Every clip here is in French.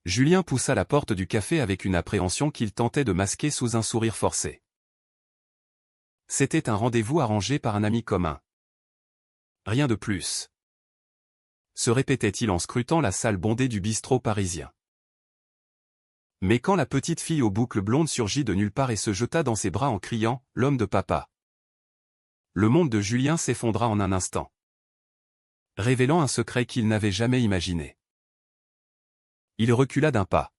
Julien poussa la porte du café avec une appréhension qu'il tentait de masquer sous un sourire forcé. C'était un rendez-vous arrangé par un ami commun. Rien de plus. Se répétait-il en scrutant la salle bondée du bistrot parisien. Mais quand la petite fille aux boucles blondes surgit de nulle part et se jeta dans ses bras en criant « L'homme de papa », le monde de Julien s'effondra en un instant, révélant un secret qu'il n'avait jamais imaginé. Il recula d'un pas,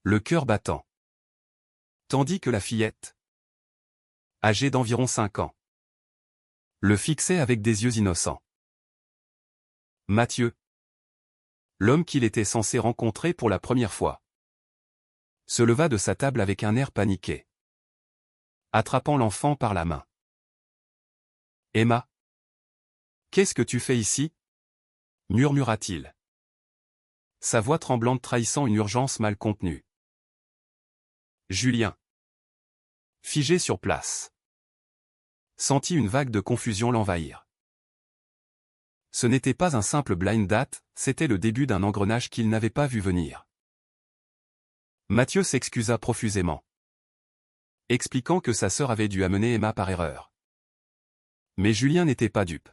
le cœur battant, tandis que la fillette, âgée d'environ 5 ans, le fixait avec des yeux innocents. Mathieu, l'homme qu'il était censé rencontrer pour la première fois, se leva de sa table avec un air paniqué, attrapant l'enfant par la main. « Emma, qu'est-ce que tu fais ici ?» murmura-t-il, sa voix tremblante trahissant une urgence mal contenue. Julien, figé sur place, sentit une vague de confusion l'envahir. Ce n'était pas un simple blind date, c'était le début d'un engrenage qu'il n'avait pas vu venir. Mathieu s'excusa profusément, expliquant que sa sœur avait dû amener Emma par erreur. Mais Julien n'était pas dupe.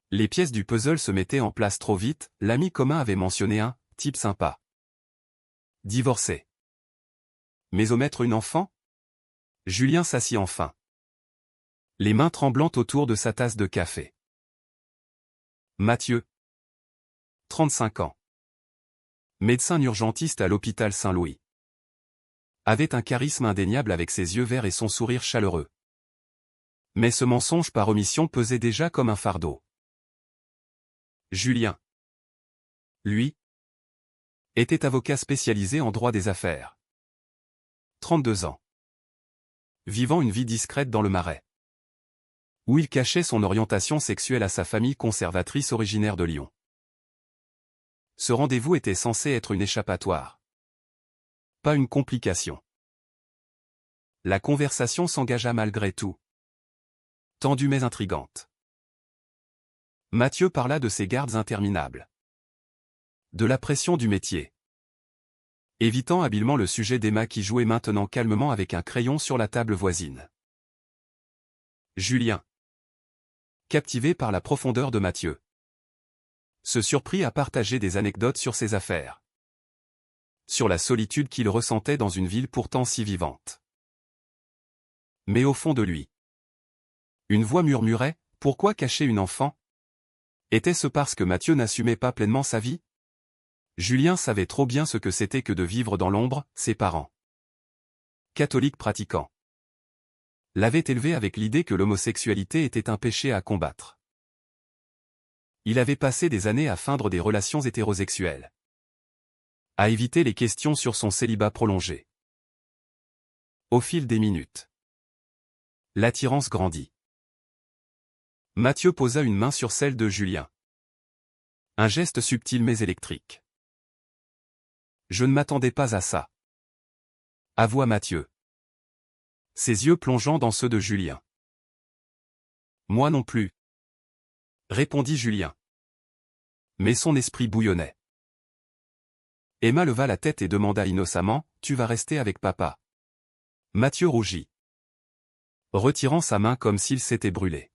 Les pièces du puzzle se mettaient en place trop vite, l'ami commun avait mentionné un « type sympa ». Divorcé. Mais omettre une enfant ? Julien s'assit enfin, les mains tremblantes autour de sa tasse de café. Mathieu, 35 ans. Médecin urgentiste à l'hôpital Saint-Louis. Avait un charisme indéniable avec ses yeux verts et son sourire chaleureux. Mais ce mensonge par omission pesait déjà comme un fardeau. Julien, lui, était avocat spécialisé en droit des affaires. 32 ans. Vivant une vie discrète dans le Marais, où il cachait son orientation sexuelle à sa famille conservatrice originaire de Lyon. Ce rendez-vous était censé être une échappatoire, pas une complication. La conversation s'engagea malgré tout, tendue mais intrigante. Mathieu parla de ses gardes interminables, de la pression du métier, évitant habilement le sujet d'Emma qui jouait maintenant calmement avec un crayon sur la table voisine. Julien, captivé par la profondeur de Mathieu, se surprit à partager des anecdotes sur ses affaires, sur la solitude qu'il ressentait dans une ville pourtant si vivante. Mais au fond de lui, une voix murmurait « Pourquoi cacher une enfant ?» Était-ce parce que Mathieu n'assumait pas pleinement sa vie? Julien savait trop bien ce que c'était que de vivre dans l'ombre, ses parents, catholiques pratiquants, l'avaient élevé avec l'idée que l'homosexualité était un péché à combattre. Il avait passé des années à feindre des relations hétérosexuelles, à éviter les questions sur son célibat prolongé. Au fil des minutes, l'attirance grandit. Mathieu posa une main sur celle de Julien. Un geste subtil mais électrique. « Je ne m'attendais pas à ça », avoua Mathieu, ses yeux plongeant dans ceux de Julien. « Moi non plus », répondit Julien. Mais son esprit bouillonnait. Emma leva la tête et demanda innocemment « Tu vas rester avec papa ?» Mathieu rougit, retirant sa main comme s'il s'était brûlé.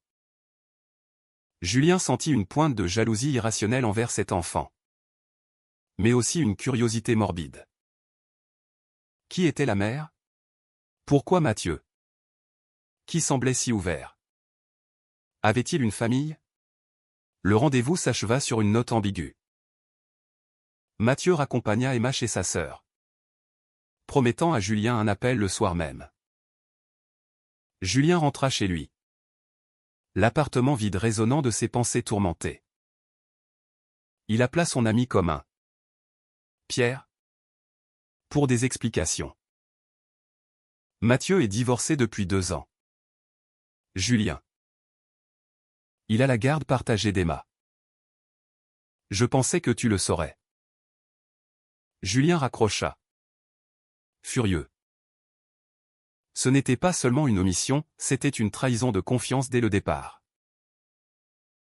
Julien sentit une pointe de jalousie irrationnelle envers cet enfant, mais aussi une curiosité morbide. Qui était la mère? Pourquoi Mathieu? Qui semblait si ouvert? Avait-il une famille? Le rendez-vous s'acheva sur une note ambiguë. Mathieu raccompagna Emma chez sa sœur, promettant à Julien un appel le soir même. Julien rentra chez lui, l'appartement vide résonnant de ses pensées tourmentées. Il appela son ami commun, Pierre, pour des explications. Mathieu est divorcé depuis 2 ans. Julien. Il a la garde partagée d'Emma. Je pensais que tu le saurais. Julien raccrocha, furieux. Ce n'était pas seulement une omission, c'était une trahison de confiance dès le départ.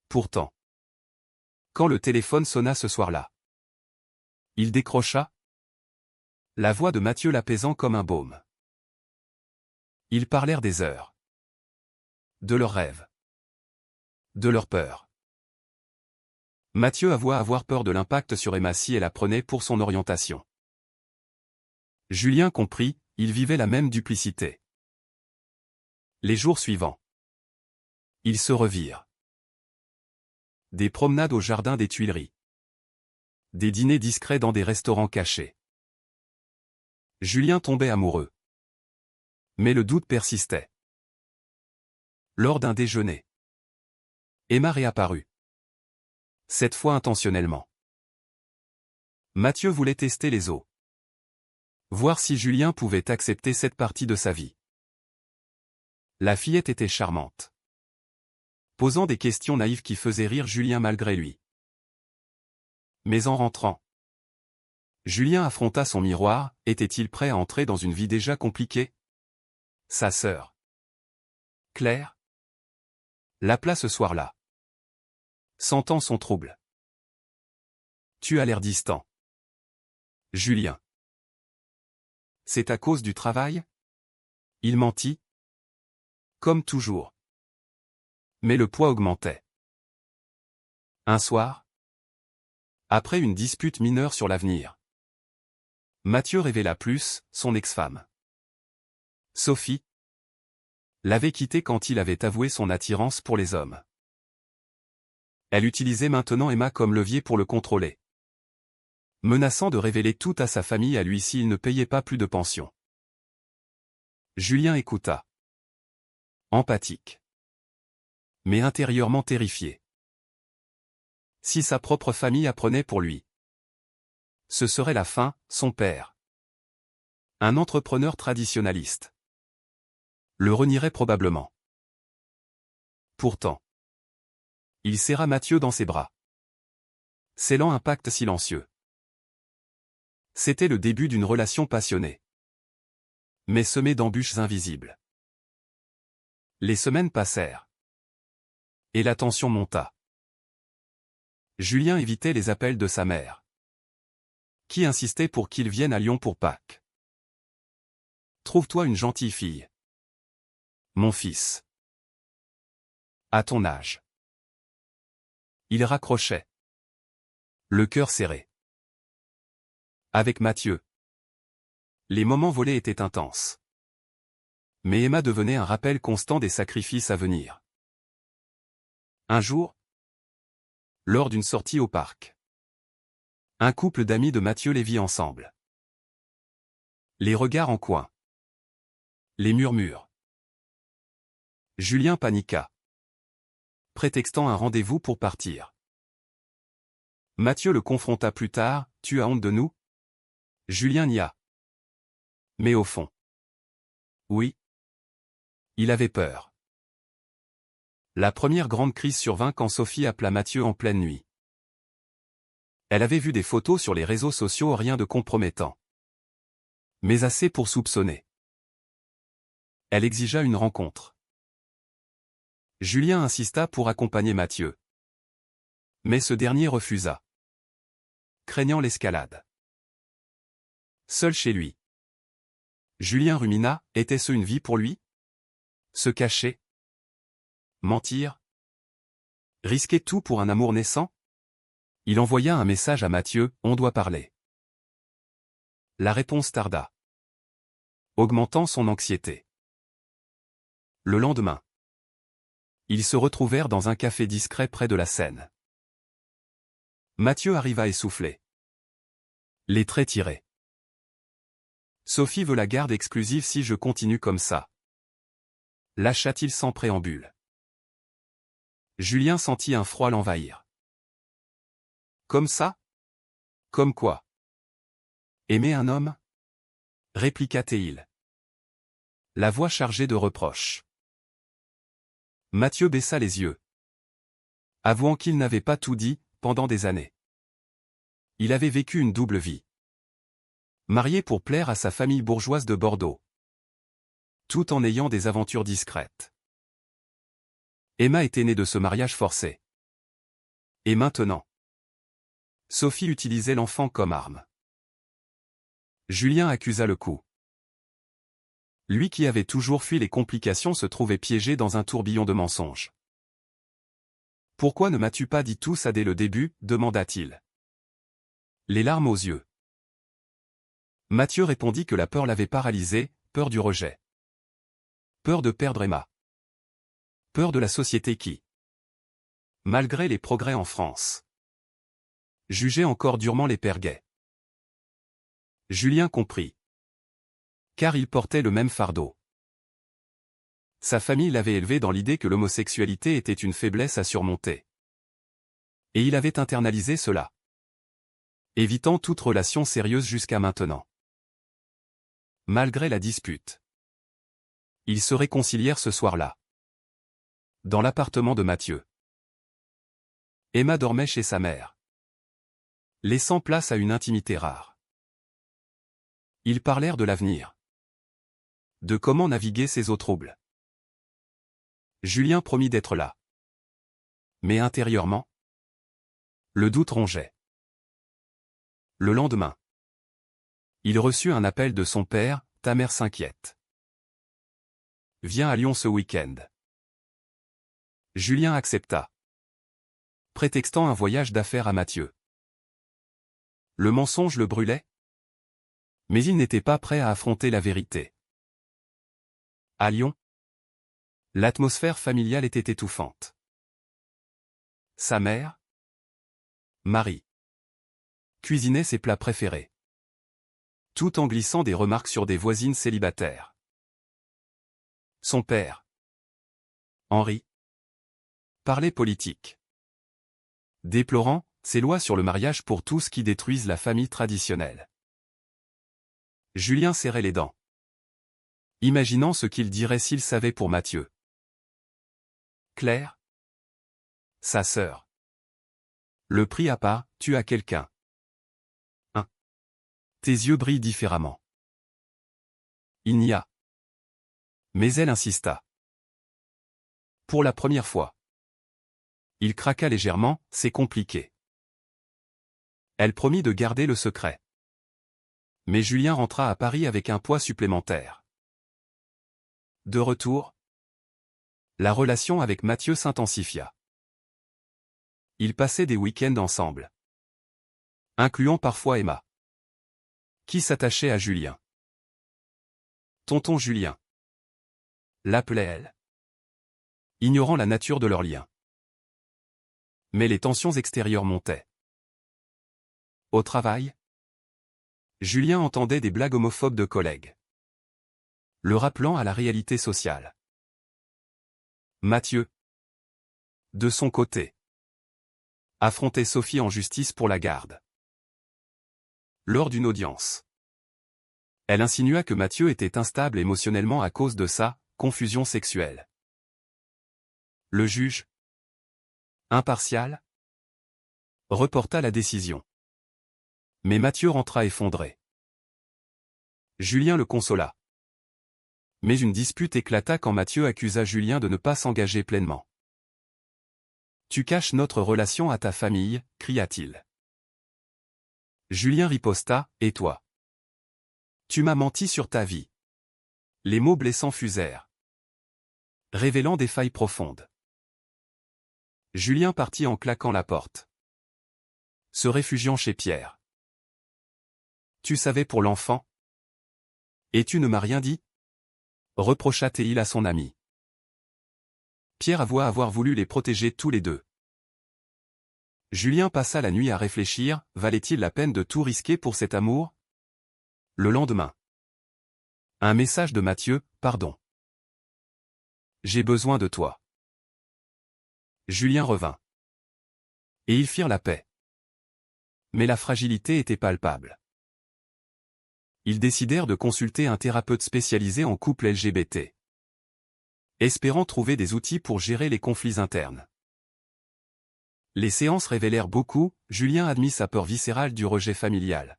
Pourtant, quand le téléphone sonna ce soir-là, Il décrocha, la voix de Mathieu l'apaisant comme un baume. Ils parlèrent des heures. De leurs rêves. De leurs peurs. Mathieu avoua avoir peur de l'impact sur Emma si elle apprenait pour son orientation. Julien comprit, ils vivaient la même duplicité. Les jours suivants. Ils se revirent. Des promenades au jardin des Tuileries. Des dîners discrets dans des restaurants cachés. Julien tombait amoureux. Mais le doute persistait. Lors d'un déjeuner, Emma réapparut. Cette fois intentionnellement. Mathieu voulait tester les eaux. Voir si Julien pouvait accepter cette partie de sa vie. La fillette était charmante. Posant des questions naïves qui faisaient rire Julien malgré lui. Mais en rentrant, Julien affronta son miroir, était-il prêt à entrer dans une vie déjà compliquée? Sa sœur, Claire, l'appela ce soir-là. Sentant son trouble. Tu as l'air distant. Julien. C'est à cause du travail? Il mentit. Comme toujours. Mais le poids augmentait. Un soir, après une dispute mineure sur l'avenir, Mathieu révéla plus, son ex-femme. Sophie l'avait quitté quand il avait avoué son attirance pour les hommes. Elle utilisait maintenant Emma comme levier pour le contrôler. Menaçant de révéler tout à sa famille à lui s'il ne payait pas plus de pension. Julien écouta. Empathique. Mais intérieurement terrifié. Si sa propre famille apprenait pour lui. Ce serait la fin, son père. Un entrepreneur traditionnaliste. Le renierait probablement. Pourtant. Il serra Mathieu dans ses bras. Scellant un pacte silencieux. C'était le début d'une relation passionnée. Mais semée d'embûches invisibles. Les semaines passèrent. Et la tension monta. Julien évitait les appels de sa mère. Qui insistait pour qu'il vienne à Lyon pour Pâques. Trouve-toi une gentille fille. Mon fils. À ton âge. Il raccrochait. Le cœur serré. Avec Mathieu. Les moments volés étaient intenses. Mais Emma devenait un rappel constant des sacrifices à venir. Un jour, lors d'une sortie au parc, un couple d'amis de Mathieu les vit ensemble. Les regards en coin. Les murmures. Julien paniqua. Prétextant un rendez-vous pour partir. Mathieu le confronta plus tard, « Tu as honte de nous ?» Julien nia. Mais au fond. Oui. Il avait peur. La première grande crise survint quand Sophie appela Mathieu en pleine nuit. Elle avait vu des photos sur les réseaux sociaux, rien de compromettant. Mais assez pour soupçonner. Elle exigea une rencontre. Julien insista pour accompagner Mathieu. Mais ce dernier refusa. Craignant l'escalade. Seul chez lui. Julien rumina, était-ce une vie pour lui? Se cacher? Mentir? Risquer tout pour un amour naissant? Il envoya un message à Mathieu, « On doit parler ». La réponse tarda. Augmentant son anxiété. Le lendemain. Ils se retrouvèrent dans un café discret près de la Seine. Mathieu arriva essoufflé. Les traits tirés. Sophie veut la garde exclusive si je continue comme ça. Lâcha-t-il sans préambule. Julien sentit un froid l'envahir. Comme ça? Comme quoi? Aimer un homme? Répliqua-t-il. La voix chargée de reproches. Mathieu baissa les yeux. Avouant qu'il n'avait pas tout dit, pendant des années. Il avait vécu une double vie. Marié pour plaire à sa famille bourgeoise de Bordeaux. Tout en ayant des aventures discrètes. Emma était née de ce mariage forcé. Et maintenant? Sophie utilisait l'enfant comme arme. Julien accusa le coup. Lui qui avait toujours fui les complications se trouvait piégé dans un tourbillon de mensonges. « Pourquoi ne m'as-tu pas dit tout ça dès le début ?» demanda-t-il. Les larmes aux yeux. Mathieu répondit que la peur l'avait paralysé, peur du rejet. Peur de perdre Emma. Peur de la société qui, malgré les progrès en France, jugeait encore durement les pères gays. Julien comprit. Car il portait le même fardeau. Sa famille l'avait élevé dans l'idée que l'homosexualité était une faiblesse à surmonter. Et il avait internalisé cela, évitant toute relation sérieuse jusqu'à maintenant. Malgré la dispute, ils se réconcilièrent ce soir-là, dans l'appartement de Mathieu. Emma dormait chez sa mère, laissant place à une intimité rare. Ils parlèrent de l'avenir, de comment naviguer ces eaux troubles. Julien promit d'être là. Mais intérieurement, le doute rongeait. Le lendemain, il reçut un appel de son père, « Ta mère s'inquiète. Viens à Lyon ce week-end. » Julien accepta, prétextant un voyage d'affaires à Mathieu. Le mensonge le brûlait, mais il n'était pas prêt à affronter la vérité. À Lyon, l'atmosphère familiale était étouffante. Sa mère, Marie, cuisinait ses plats préférés, tout en glissant des remarques sur des voisines célibataires. Son père, Henri, parlait politique, déplorant ces lois sur le mariage pour tous qui détruisent la famille traditionnelle. Julien serrait les dents, imaginant ce qu'il dirait s'il savait pour Mathieu. Claire, sa sœur, le prit à part, « Tu as quelqu'un. Hein. Tes yeux brillent différemment. » Il n'y a. Mais elle insista. Pour la première fois. Il craqua légèrement, « C'est compliqué. » Elle promit de garder le secret. Mais Julien rentra à Paris avec un poids supplémentaire. De retour, la relation avec Mathieu s'intensifia. Ils passaient des week-ends ensemble, incluant parfois Emma, qui s'attachait à Julien. Tonton Julien l'appelait elle, ignorant la nature de leur lien. Mais les tensions extérieures montaient. Au travail, Julien entendait des blagues homophobes de collègues, le rappelant à la réalité sociale. Mathieu, de son côté, affrontait Sophie en justice pour la garde. Lors d'une audience, elle insinua que Mathieu était instable émotionnellement à cause de sa confusion sexuelle. Le juge, impartial, reporta la décision. Mais Mathieu rentra effondré. Julien le consola. Mais une dispute éclata quand Mathieu accusa Julien de ne pas s'engager pleinement. « Tu caches notre relation à ta famille » cria-t-il. Julien riposta, « Et toi ? Tu m'as menti sur ta vie. » Les mots blessants fusèrent, révélant des failles profondes. Julien partit en claquant la porte, se réfugiant chez Pierre. « Tu savais pour l'enfant ? Et tu ne m'as rien dit ?» reprocha Théil à son ami. Pierre avoua avoir voulu les protéger tous les deux. Julien passa la nuit à réfléchir, valait-il la peine de tout risquer pour cet amour ? Le lendemain, un message de Mathieu, « Pardon. J'ai besoin de toi. » Julien revint. Et ils firent la paix. Mais la fragilité était palpable. Ils décidèrent de consulter un thérapeute spécialisé en couple LGBT, espérant trouver des outils pour gérer les conflits internes. Les séances révélèrent beaucoup, Julien admit sa peur viscérale du rejet familial,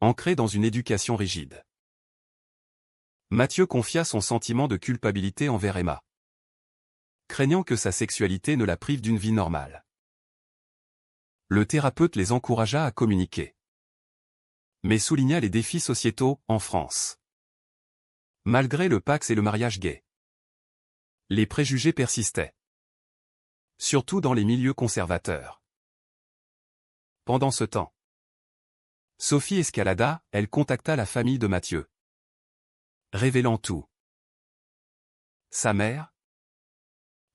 ancré dans une éducation rigide. Mathieu confia son sentiment de culpabilité envers Emma, craignant que sa sexualité ne la prive d'une vie normale. Le thérapeute les encouragea à communiquer, mais souligna les défis sociétaux en France. Malgré le Pacs et le mariage gay, les préjugés persistaient, surtout dans les milieux conservateurs. Pendant ce temps, Sophie escalada, elle contacta la famille de Mathieu, révélant tout. Sa mère,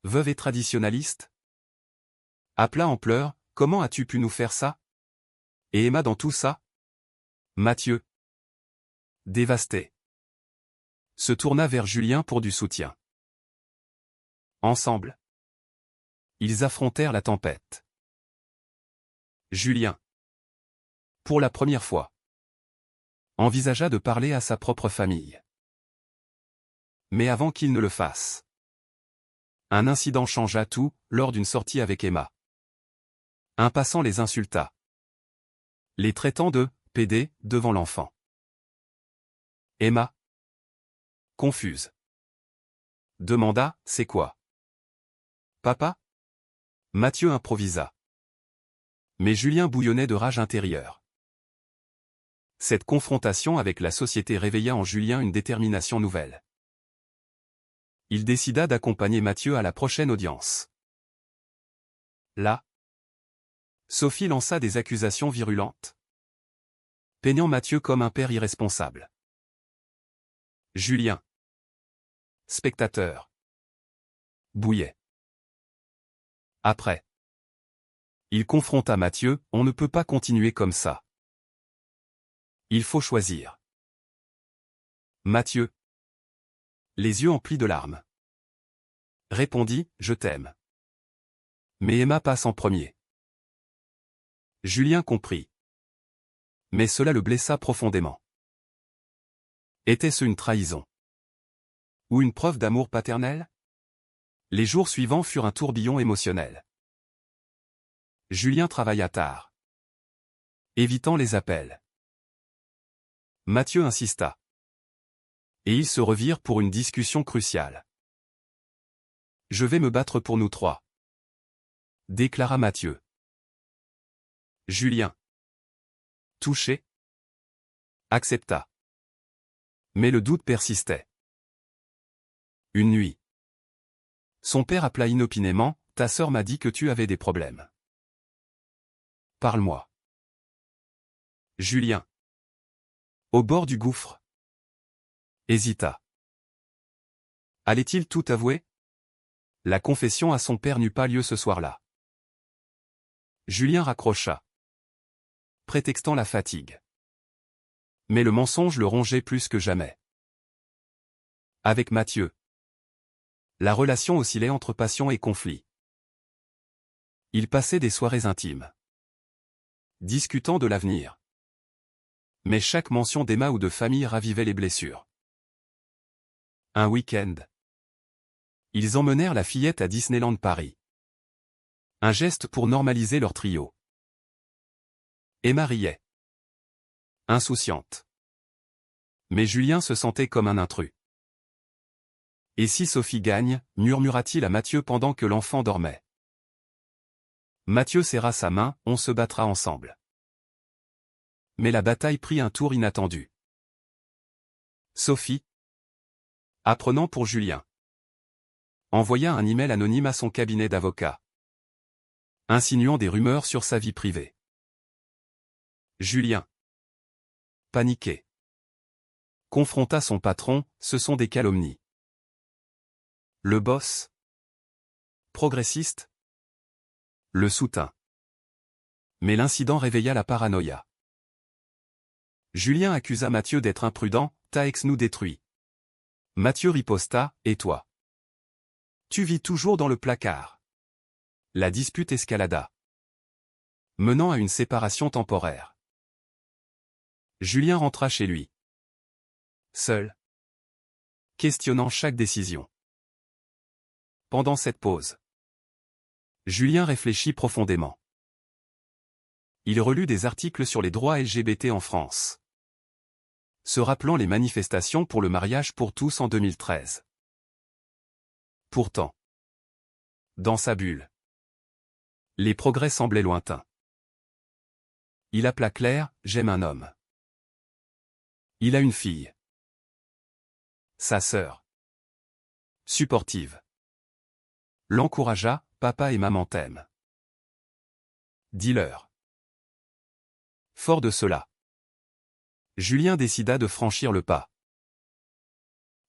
veuve et traditionnaliste, appela en pleurs, « Comment as-tu pu nous faire ça? Et Emma dans tout ça ?» Mathieu, dévasté, se tourna vers Julien pour du soutien. Ensemble, ils affrontèrent la tempête. Julien, pour la première fois, envisagea de parler à sa propre famille. Mais avant qu'il ne le fasse, un incident changea tout, lors d'une sortie avec Emma. Un passant les insulta, les traitant de « PD » devant l'enfant. Emma, confuse, demanda « C'est quoi? Papa ?» Mathieu improvisa. Mais Julien bouillonnait de rage intérieure. Cette confrontation avec la société réveilla en Julien une détermination nouvelle. Il décida d'accompagner Mathieu à la prochaine audience. Là, Sophie lança des accusations virulentes, peignant Mathieu comme un père irresponsable. Julien, spectateur, bouillait. Après, il confronta Mathieu, « On ne peut pas continuer comme ça. Il faut choisir. » Mathieu, les yeux emplis de larmes, répondit, « Je t'aime. Mais Emma passe en premier. » Julien comprit. Mais cela le blessa profondément. Était-ce une trahison? Ou une preuve d'amour paternel? Les jours suivants furent un tourbillon émotionnel. Julien travailla tard, évitant les appels. Mathieu insista. Et ils se revirent pour une discussion cruciale. « Je vais me battre pour nous trois, » déclara Mathieu. Julien, touché, accepta. Mais le doute persistait. Une nuit, son père appela inopinément, « Ta sœur m'a dit que tu avais des problèmes. Parle-moi. » Julien, au bord du gouffre, hésita. Allait-il tout avouer? La confession à son père n'eut pas lieu ce soir-là. Julien raccrocha, prétextant la fatigue. Mais le mensonge le rongeait plus que jamais. Avec Mathieu, la relation oscillait entre passion et conflit. Ils passaient des soirées intimes, discutant de l'avenir. Mais chaque mention d'Emma ou de famille ravivait les blessures. Un week-end, ils emmenèrent la fillette à Disneyland Paris. Un geste pour normaliser leur trio. Emma riait, insouciante. Mais Julien se sentait comme un intrus. « Et si Sophie gagne ?» murmura-t-il à Mathieu pendant que l'enfant dormait. Mathieu serra sa main, « On se battra ensemble. » Mais la bataille prit un tour inattendu. Sophie, apprenant pour Julien, envoya un email anonyme à son cabinet d'avocat, insinuant des rumeurs sur sa vie privée. Julien, paniqué, confronta son patron, « Ce sont des calomnies. » Le boss, progressiste, le soutint. Mais l'incident réveilla la paranoïa. Julien accusa Mathieu d'être imprudent, « Ta ex nous détruit. » Mathieu riposta, « Et toi? Tu vis toujours dans le placard. » La dispute escalada, menant à une séparation temporaire. Julien rentra chez lui, seul, questionnant chaque décision. Pendant cette pause, Julien réfléchit profondément. Il relut des articles sur les droits LGBT en France, se rappelant les manifestations pour le mariage pour tous en 2013. Pourtant, dans sa bulle, les progrès semblaient lointains. Il appela Claire, j'aime un homme. Il a une fille. Sa sœur. Supportive. L'encouragea, papa et maman t'aiment. Dis-leur. Fort de cela, Julien décida de franchir le pas.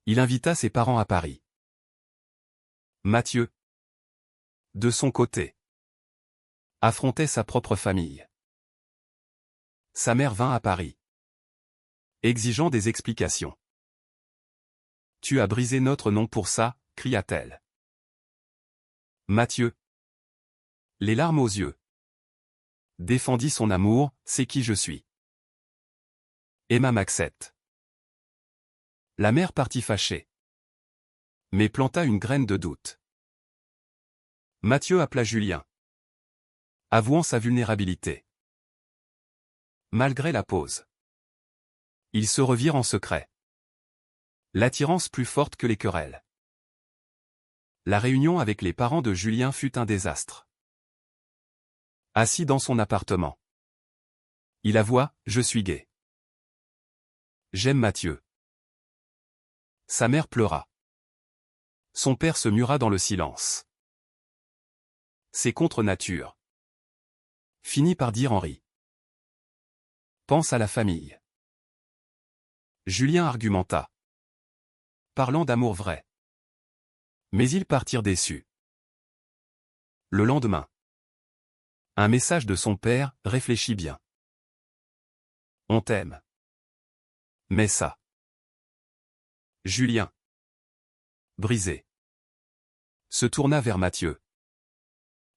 Il invita ses parents à Paris. Mathieu, de son côté, affrontait sa propre famille. Sa mère vint à Paris, exigeant des explications. « Tu as brisé notre nom pour ça » cria-t-elle. Mathieu, les larmes aux yeux, défendit son amour, c'est qui je suis. Emma m'accepte. La mère partit fâchée, mais planta une graine de doute. Mathieu appela Julien, avouant sa vulnérabilité. Malgré la pause, ils se revirent en secret. L'attirance plus forte que les querelles. La réunion avec les parents de Julien fut un désastre. Assis dans son appartement, il avoua, je suis gay. J'aime Mathieu. Sa mère pleura. Son père se mura dans le silence. C'est contre nature. Finit par dire Henri. Pense à la famille. Julien argumenta, parlant d'amour vrai. Mais ils partirent déçus. Le lendemain, un message de son père, réfléchis bien. On t'aime. Mais ça. Julien, brisé, se tourna vers Mathieu,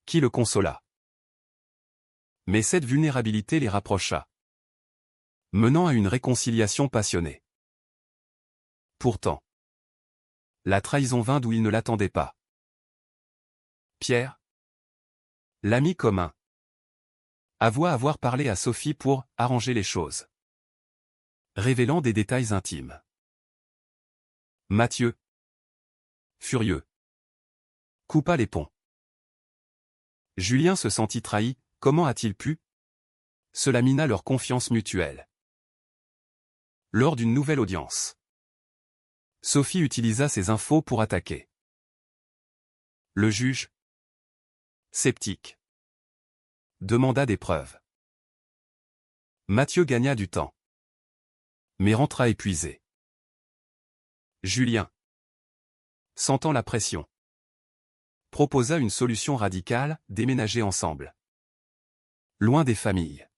qui le consola. Mais cette vulnérabilité les rapprocha, menant à une réconciliation passionnée. Pourtant, la trahison vint d'où il ne l'attendait pas. Pierre, l'ami commun, avoua avoir parlé à Sophie pour arranger les choses, révélant des détails intimes. Mathieu, furieux, coupa les ponts. Julien se sentit trahi, comment a-t-il pu? Cela mina leur confiance mutuelle. Lors d'une nouvelle audience, Sophie utilisa ces infos pour attaquer. Le juge, sceptique, demanda des preuves. Mathieu gagna du temps, mais rentra épuisé. Julien, sentant la pression, proposa une solution radicale, déménager ensemble, loin des familles.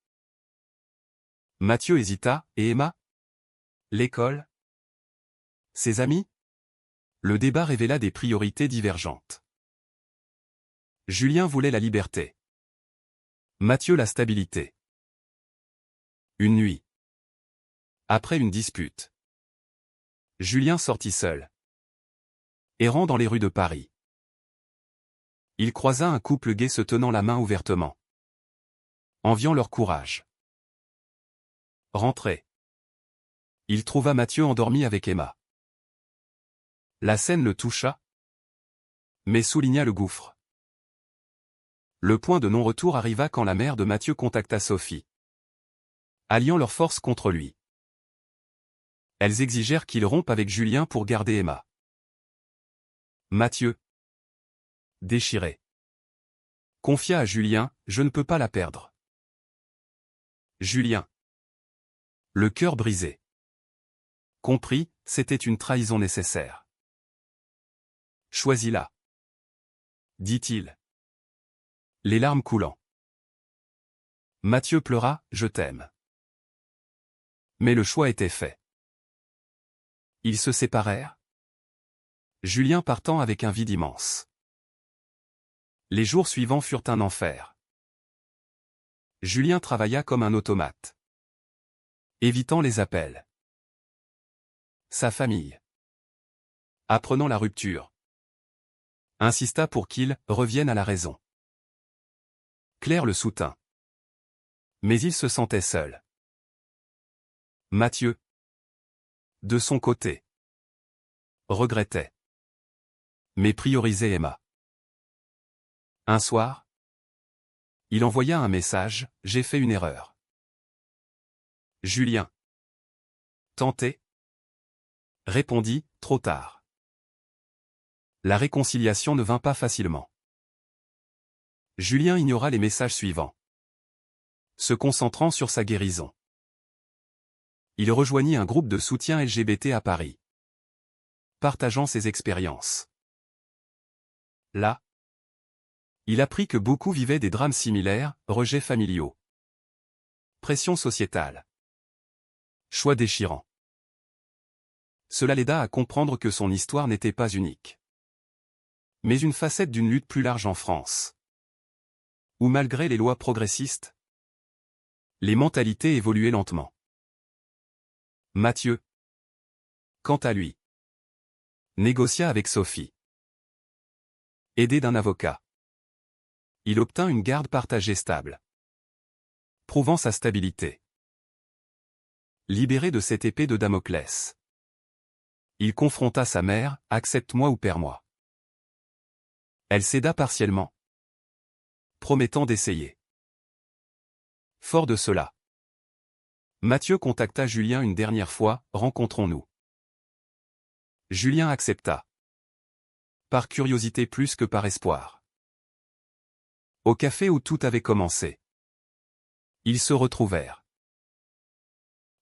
Mathieu hésita, et Emma? L'école? Ses amis? Le débat révéla des priorités divergentes. Julien voulait la liberté. Mathieu la stabilité. Une nuit, après une dispute, Julien sortit seul, errant dans les rues de Paris. Il croisa un couple gai se tenant la main ouvertement, enviant leur courage. Rentré, il trouva Mathieu endormi avec Emma. La scène le toucha, mais souligna le gouffre. Le point de non-retour arriva quand la mère de Mathieu contacta Sophie, alliant leurs forces contre lui. Elles exigèrent qu'il rompe avec Julien pour garder Emma. Mathieu, déchiré, confia à Julien, je ne peux pas la perdre. Julien, le cœur brisé, comprit, c'était une trahison nécessaire. Choisis-la, dit-il, les larmes coulant. Mathieu pleura, je t'aime. Mais le choix était fait. Ils se séparèrent, Julien partant avec un vide immense. Les jours suivants furent un enfer. Julien travailla comme un automate, évitant les appels. Sa famille, apprenant la rupture, insista pour qu'il revienne à la raison. Claire le soutint, mais il se sentait seul. Mathieu, de son côté, regrettait, mais priorisait Emma. Un soir, il envoya un message, j'ai fait une erreur. Julien. Tenté? Répondit, trop tard. La réconciliation ne vint pas facilement. Julien ignora les messages suivants. Se concentrant sur sa guérison. Il rejoignit un groupe de soutien LGBT à Paris. Partageant ses expériences. Là, il apprit que beaucoup vivaient des drames similaires, rejets familiaux. Pression sociétale. Choix déchirant. Cela l'aida à comprendre que son histoire n'était pas unique. Mais une facette d'une lutte plus large en France. Où malgré les lois progressistes, les mentalités évoluaient lentement. Mathieu, quant à lui, négocia avec Sophie. Aidé d'un avocat. Il obtint une garde partagée stable. Prouvant sa stabilité. Libéré de cette épée de Damoclès. Il confronta sa mère, accepte-moi ou perds-moi. Elle céda partiellement. Promettant d'essayer. Fort de cela. Mathieu contacta Julien une dernière fois, rencontrons-nous. Julien accepta. Par curiosité plus que par espoir. Au café où tout avait commencé. Ils se retrouvèrent.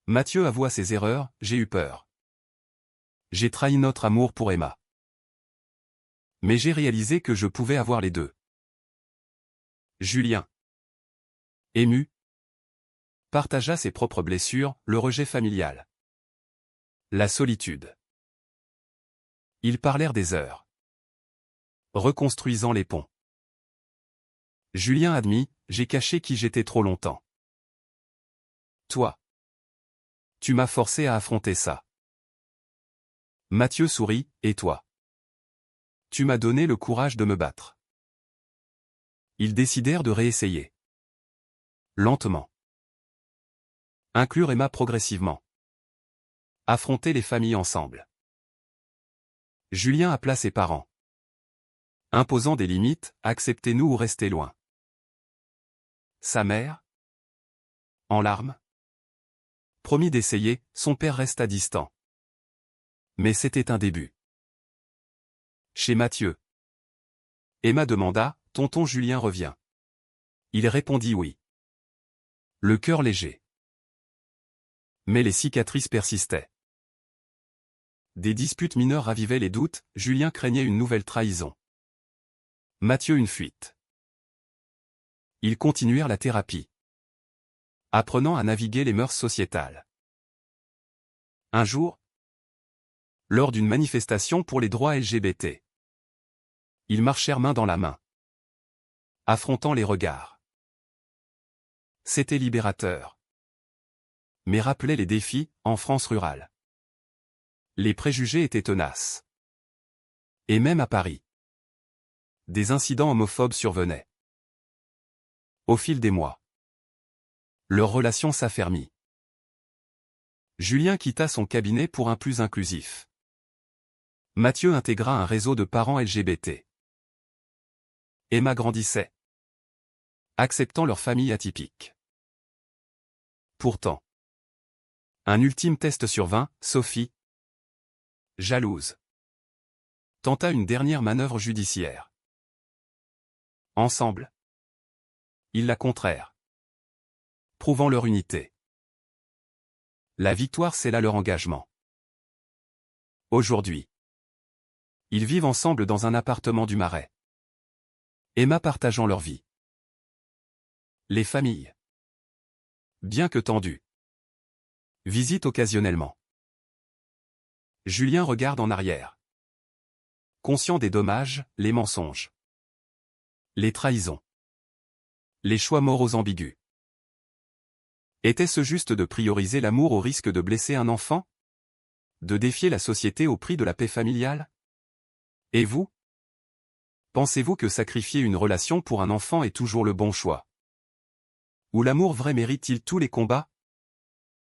Mathieu avoua ses erreurs, j'ai eu peur. J'ai trahi notre amour pour Emma. Mais j'ai réalisé que je pouvais avoir les deux. Julien. Ému. Partagea ses propres blessures, le rejet familial. La solitude. Ils parlèrent des heures. Reconstruisant les ponts. Julien admit, j'ai caché qui j'étais trop longtemps. Toi. Tu m'as forcé à affronter ça. Mathieu sourit, et toi? Tu m'as donné le courage de me battre. Ils décidèrent de réessayer. Lentement. Inclure Emma progressivement. Affronter les familles ensemble. Julien appela ses parents. Imposant des limites, acceptez-nous ou restez loin. Sa mère? En larmes? Promis d'essayer, son père resta distant. Mais c'était un début. Chez Mathieu. Emma demanda, tonton Julien revient. Il répondit oui. Le cœur léger. Mais les cicatrices persistaient. Des disputes mineures ravivaient les doutes, Julien craignait une nouvelle trahison. Mathieu une fuite. Ils continuèrent la thérapie. Apprenant à naviguer les mœurs sociétales. Un jour, lors d'une manifestation pour les droits LGBT, ils marchèrent main dans la main. Affrontant les regards. C'était libérateur. Mais rappelait les défis, en France rurale. Les préjugés étaient tenaces. Et même à Paris. Des incidents homophobes survenaient. Au fil des mois. Leur relation s'affermit. Julien quitta son cabinet pour un plus inclusif. Mathieu intégra un réseau de parents LGBT. Emma grandissait. Acceptant leur famille atypique. Pourtant. Un ultime test sur 20, Sophie, jalouse, tenta une dernière manœuvre judiciaire. Ensemble. Ils la contrairent. Prouvant leur unité. La victoire scella leur engagement. Aujourd'hui. Ils vivent ensemble dans un appartement du Marais. Emma partageant leur vie. Les familles. Bien que tendues. Visitent occasionnellement. Julien regarde en arrière. Conscient des dommages, les mensonges. Les trahisons. Les choix moraux ambigus. Était-ce juste de prioriser l'amour au risque de blesser un enfant? De défier la société au prix de la paix familiale? Et vous? Pensez-vous que sacrifier une relation pour un enfant est toujours le bon choix? Ou l'amour vrai mérite-t-il tous les combats?